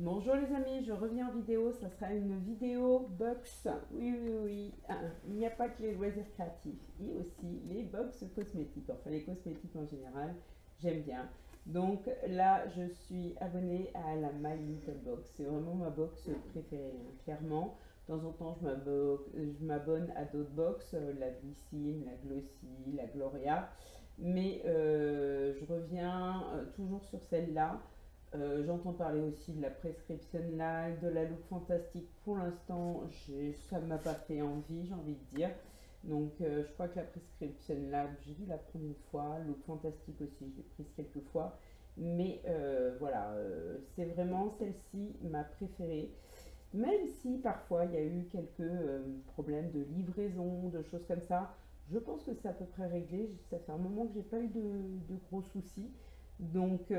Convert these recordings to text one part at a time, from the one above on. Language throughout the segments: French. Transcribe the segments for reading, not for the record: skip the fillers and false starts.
Bonjour les amis, je reviens en vidéo, ça sera une vidéo box. Oui, oui, oui, il n'y a pas que les loisirs créatifs, et aussi les box cosmétiques, enfin les cosmétiques en général, j'aime bien. Donc là, je suis abonnée à la My Little Box, c'est vraiment ma box préférée, hein, clairement. De temps en temps, je m'abonne à d'autres box, la Glycine, la Glossy, la Gloria, mais je reviens toujours sur celle-là. J'entends parler aussi de la prescription live, de la look fantastique. Pour l'instant, ça ne m'a pas fait envie, j'ai envie de dire. Donc, je crois que la prescription live, j'ai dû la prendre une fois. Look fantastique aussi, je l'ai prise quelques fois. Mais voilà, c'est vraiment celle-ci ma préférée. Même si parfois il y a eu quelques problèmes de livraison, de choses comme ça, je pense que c'est à peu près réglé. Ça fait un moment que j'ai pas eu de gros soucis. Donc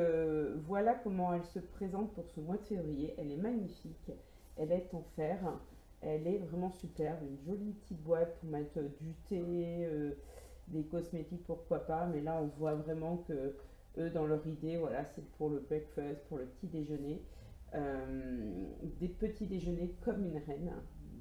voilà comment elle se présente pour ce mois de février. Elle est magnifique. Elle est en fer. Elle est vraiment superbe. Une jolie petite boîte pour mettre du thé, des cosmétiques, pourquoi pas. Mais là, on voit vraiment que eux, dans leur idée, voilà, c'est pour le breakfast, pour le petit déjeuner. Des petits déjeuners comme une reine.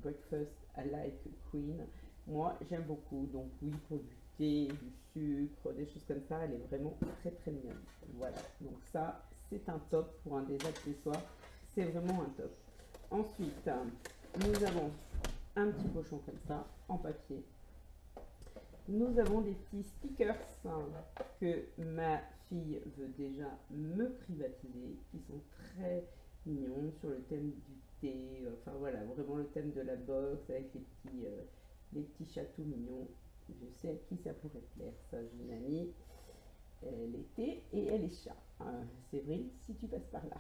Breakfast I like queen. Moi, j'aime beaucoup. Donc oui, pour du thé, du sucre, des choses comme ça, elle est vraiment très très mignonne. Voilà. Donc ça, c'est un top pour un des accessoires. C'est vraiment un top. Ensuite, nous avons un petit pochon comme ça, en papier. Nous avons des petits stickers que ma fille veut déjà me privatiser, qui sont très mignons sur le thème du thé, enfin voilà, vraiment le thème de la box avec les petits chatous mignons. Je sais à qui ça pourrait plaire, ça j'ai une amie, elle est thé et elle est chat. Séverine, si tu passes par là.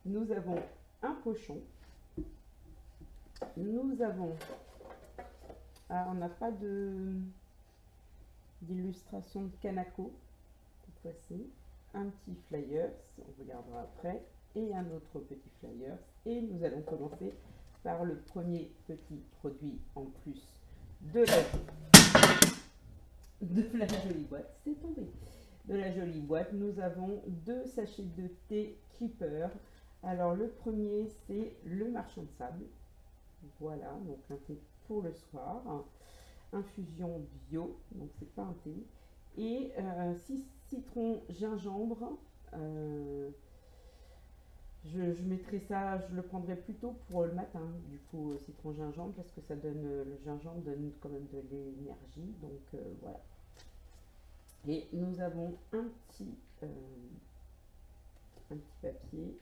Nous avons un pochon. Nous avons... Ah, on n'a pas d'illustration de Kanako cette fois-ci. Un petit flyers, on regardera après, et un autre petit flyers. Et nous allons commencer par le premier petit produit en plus de la jolie boîte. C'est tombé. De la jolie boîte, nous avons deux sachets de thé Clipper. Alors le premier, c'est le marchand de sable. Voilà, donc un thé pour le soir. Infusion bio, donc c'est pas un thé. Et 6 citrons gingembre. Je mettrai ça, je le prendrai plutôt pour le matin, du coup, citron gingembre, parce que ça donne, le gingembre donne quand même de l'énergie, donc voilà. Et nous avons euh, un petit papier.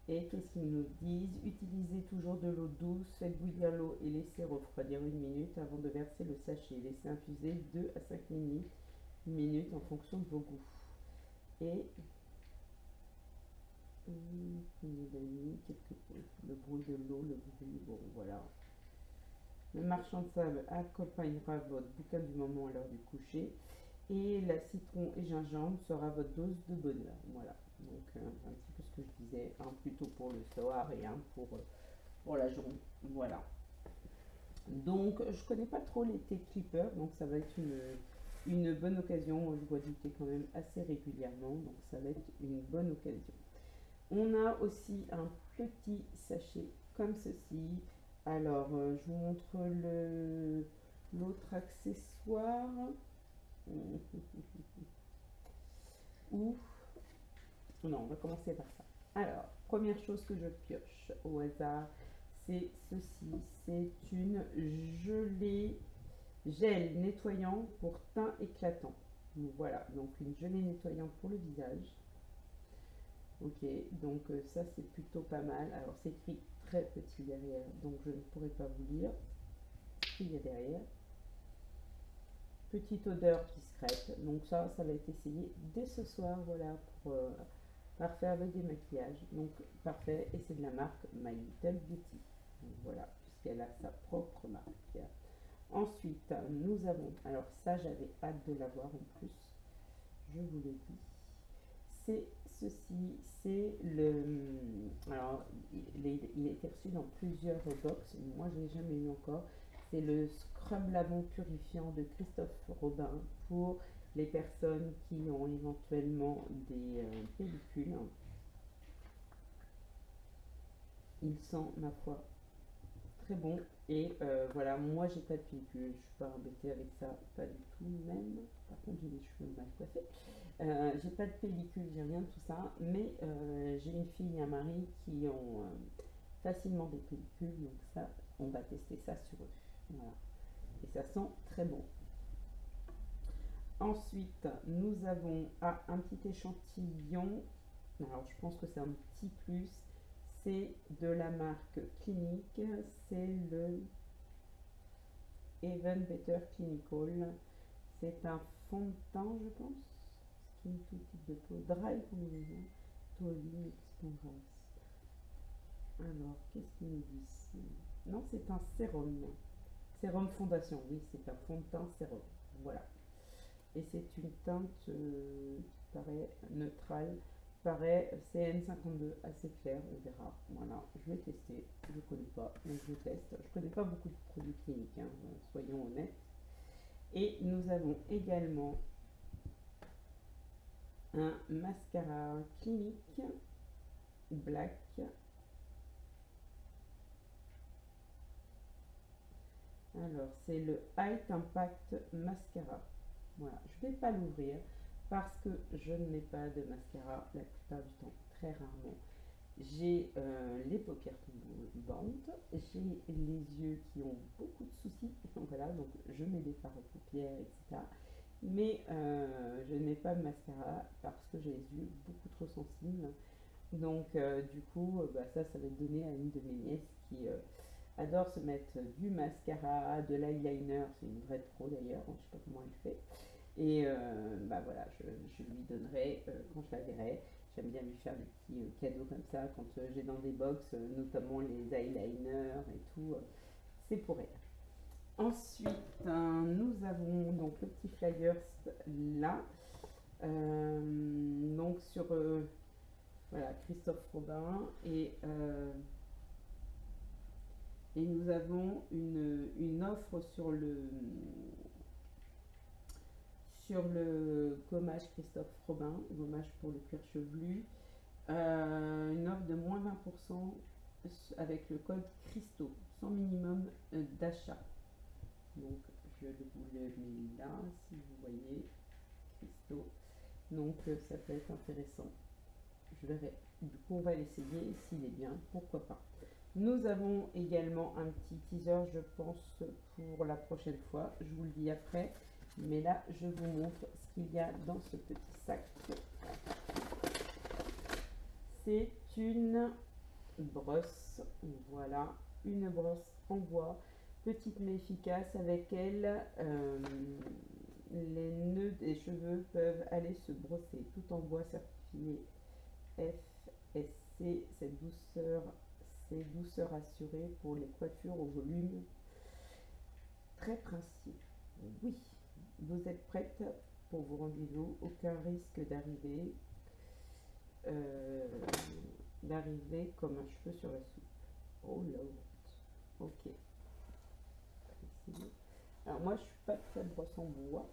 Et qu'est-ce qu'ils nous disent? Utilisez toujours de l'eau douce, faites bouillir l'eau et laissez refroidir 1 minute avant de verser le sachet. Laissez infuser 2 à 5 minutes en fonction de vos goûts. Et le bruit de l'eau, le bruit, bon voilà. Le marchand de sable accompagnera votre bouquin du moment à l'heure du coucher. Et la citron et gingembre sera votre dose de bonheur. Voilà. Donc un petit peu ce que je disais, un plutôt pour le soir et un pour la journée. Voilà. Donc je connais pas trop les thé clippers, donc ça va être une bonne occasion. Je bois du thé quand même assez régulièrement, donc ça va être une bonne occasion. On a aussi un petit sachet comme ceci. Alors je vous montre l'autre accessoire. Ou non, on va commencer par ça. Alors, première chose que je pioche au hasard, c'est ceci. C'est une gelée gel nettoyant pour teint éclatant. Donc, voilà, donc une gelée nettoyante pour le visage. Ok, donc ça c'est plutôt pas mal. Alors c'est écrit très petit derrière, donc je ne pourrai pas vous lire ce qu'il y a derrière. Petite odeur discrète, donc ça va être essayé dès ce soir, voilà, pour parfait avec des maquillages, donc parfait, et c'est de la marque My Little Beauty, donc voilà, puisqu'elle a sa propre marque. Ensuite, nous avons, alors ça j'avais hâte de l'avoir en plus, je vous le dis, c'est ceci, c'est alors il a été reçu dans plusieurs box, moi je l'ai jamais eu encore, c'est le Scrub Lavant Purifiant de Christophe Robin pour les personnes qui ont éventuellement des pellicules. Il sent, ma foi, très bon. Et voilà, moi j'ai pas de pellicule, je suis pas embêtée avec ça, pas du tout même. Par contre, j'ai des cheveux mal coiffés. J'ai pas de pellicule, j'ai rien de tout ça, mais j'ai une fille et un mari qui ont facilement des pellicules, donc ça, on va tester ça sur eux. Voilà. Et ça sent très bon. Ensuite, nous avons un petit échantillon. Alors, je pense que c'est un petit plus. C'est de la marque Clinique. C'est le Even Better Clinical. C'est un fond de teint, je pense. Skin tout type de peau. Dry combinaison. Toli Expanse. Alors, qu'est-ce qu'ils nous disent? Non, c'est un sérum. Sérum fondation. Oui, c'est un fond de teint sérum. Voilà. Et c'est une teinte qui paraît neutrale, paraît CN52, assez clair, on verra. Voilà, je vais tester, je ne connais pas, donc je teste. Je ne connais pas beaucoup de produits cliniques, hein, soyons honnêtes. Et nous avons également un mascara clinique black. Alors, c'est le Height Impact Mascara. Voilà, je ne vais pas l'ouvrir parce que je n'ai pas de mascara la plupart du temps, très rarement. J'ai les paupières tombantes, j'ai les yeux qui ont beaucoup de soucis, voilà, donc je mets des fards aux paupières, etc. Mais je n'ai pas de mascara parce que j'ai les yeux beaucoup trop sensibles. Donc du coup, ça va être donné à une de mes nièces qui adore se mettre du mascara, de l'eyeliner, c'est une vraie pro d'ailleurs, je ne sais pas comment elle fait. Et voilà, je lui donnerai quand je la verrai. J'aime bien lui faire des petits cadeaux comme ça quand j'ai dans des box, notamment les eyeliners et tout. C'est pour elle. Ensuite, nous avons donc le petit flyers là. Donc sur voilà, Christophe Robin et nous avons une offre sur le gommage Christophe Robin, gommage pour le cuir chevelu, une offre de moins 20% avec le code Christo, sans minimum d'achat. Donc je vous le mets là, si vous voyez, Christo. Donc ça peut être intéressant. Je verrai. Du coup, on va l'essayer. S'il est bien, pourquoi pas. Nous avons également un petit teaser, je pense, pour la prochaine fois. Je vous le dis après. Mais là, je vous montre ce qu'il y a dans ce petit sac. C'est une brosse. Voilà, une brosse en bois. Petite mais efficace. Avec elle, les nœuds des cheveux peuvent aller se brosser. Tout en bois certifié FSC. Cette douceur, c'est douceur assurée pour les coiffures au volume très princier. Oui. Vous êtes prête pour vos rendez-vous, aucun risque d'arriver comme un cheveu sur la soupe. Oh là, ok. Alors moi je suis pas très brosse en bois,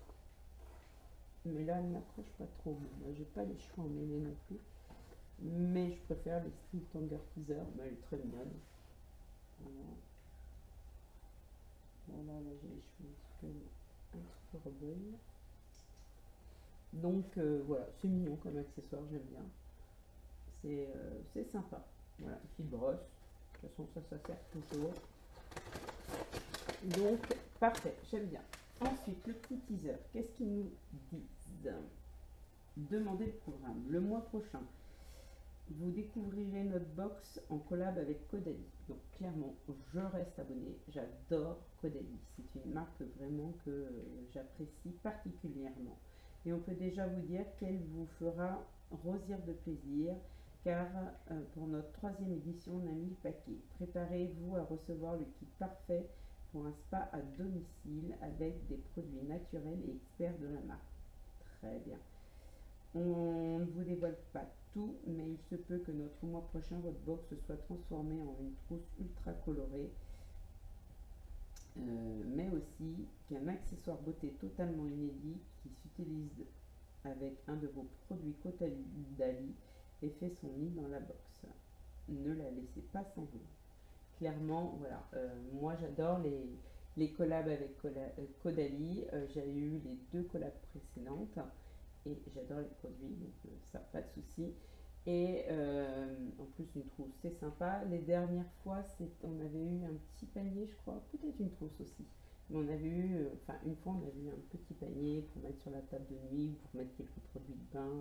mais là elle n'approche pas trop. Moi j'ai pas les cheveux emmêlés non plus, mais je préfère les Steel Tanger Teaser, mais elle est très mignonne. Voilà, là j'ai les cheveux un petit peu rebelles. Donc voilà, c'est mignon comme accessoire, j'aime bien. C'est sympa. Voilà, une petite brosse. De toute façon, ça sert toujours. Donc, parfait, j'aime bien. Ensuite, le petit teaser. Qu'est-ce qu'ils nous disent? Demandez le programme. Le mois prochain, vous découvrirez notre box en collab avec Caudalie. Donc, clairement, je reste abonnée. J'adore Caudalie. C'est une marque vraiment que j'apprécie particulièrement. Et on peut déjà vous dire qu'elle vous fera rosir de plaisir, car pour notre 3e édition, on a mis le paquet. Préparez-vous à recevoir le kit parfait pour un spa à domicile avec des produits naturels et experts de la marque. Très bien. On ne vous dévoile pas tout, mais il se peut que notre mois prochain, votre box soit transformée en une trousse ultra colorée, mais aussi qu'un accessoire beauté totalement inédit qui s'utilise avec un de vos produits Caudalie et fait son nid dans la box. ne la laissez pas sans vous. Clairement, voilà, moi j'adore les collabs avec Caudalie, j'ai eu les 2 collabs précédentes et j'adore les produits, donc ça, pas de souci. Et en plus, une trousse, c'est sympa. Les dernières fois, on avait eu un petit panier, je crois, peut-être une trousse aussi. Mais on avait eu, enfin, une fois, on avait eu un petit panier pour mettre sur la table de nuit, pour mettre quelques produits de bain.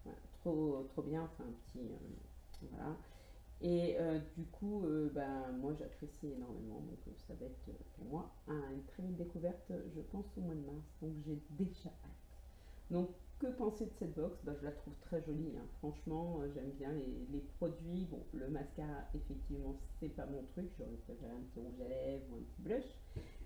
Voilà, trop bien, enfin, un petit. Voilà. Et du coup, ben, moi j'apprécie énormément, donc ça va être pour moi une très belle découverte, je pense, au mois de mars, donc j'ai déjà hâte. Donc, que penser de cette box? Bah, je la trouve très jolie, hein. Franchement, j'aime bien les produits. Bon, le mascara, effectivement, c'est pas mon truc. J'aurais préféré un petit rouge à lèvres ou un petit blush,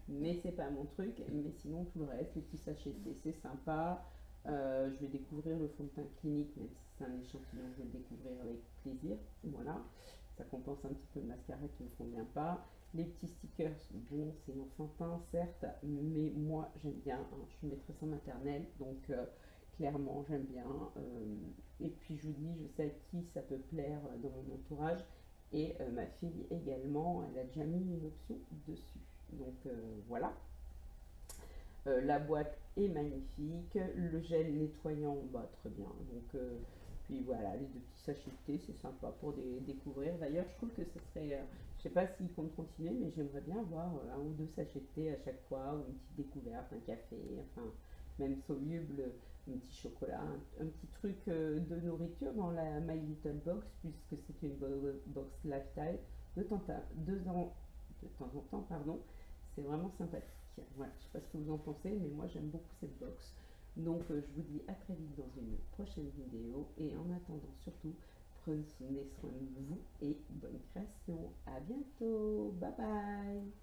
mais c'est pas mon truc. Mais sinon, tout le reste, les petits sachets, c'est sympa. Je vais découvrir le fond de teint clinique, même si c'est un échantillon, je vais le découvrir avec plaisir. Voilà, ça compense un petit peu le mascara qui ne me convient pas. Les petits stickers, bon, c'est enfantin, certes, mais moi j'aime bien, hein. Je suis maîtresse en maternelle, donc clairement j'aime bien. Et puis je vous dis, je sais à qui ça peut plaire dans mon entourage. Et ma fille également, elle a déjà mis une option dessus. Donc voilà. La boîte est magnifique, le gel nettoyant, bah, très bien. Donc, puis voilà, les 2 petits sachets de thé, c'est sympa pour découvrir. D'ailleurs, je trouve que ce serait, je sais pas s'ils comptent continuer, mais j'aimerais bien avoir 1 ou 2 sachets de thé à chaque fois, ou une petite découverte, un café, enfin, même soluble, un petit chocolat, un petit truc de nourriture dans la My Little Box, puisque c'est une box lifestyle de temps en temps, pardon. C'est vraiment sympathique. Voilà, je ne sais pas ce que vous en pensez, mais moi j'aime beaucoup cette box. Donc je vous dis à très vite dans une prochaine vidéo. Et en attendant, surtout, prenez soin de vous et bonne création. À bientôt. Bye bye.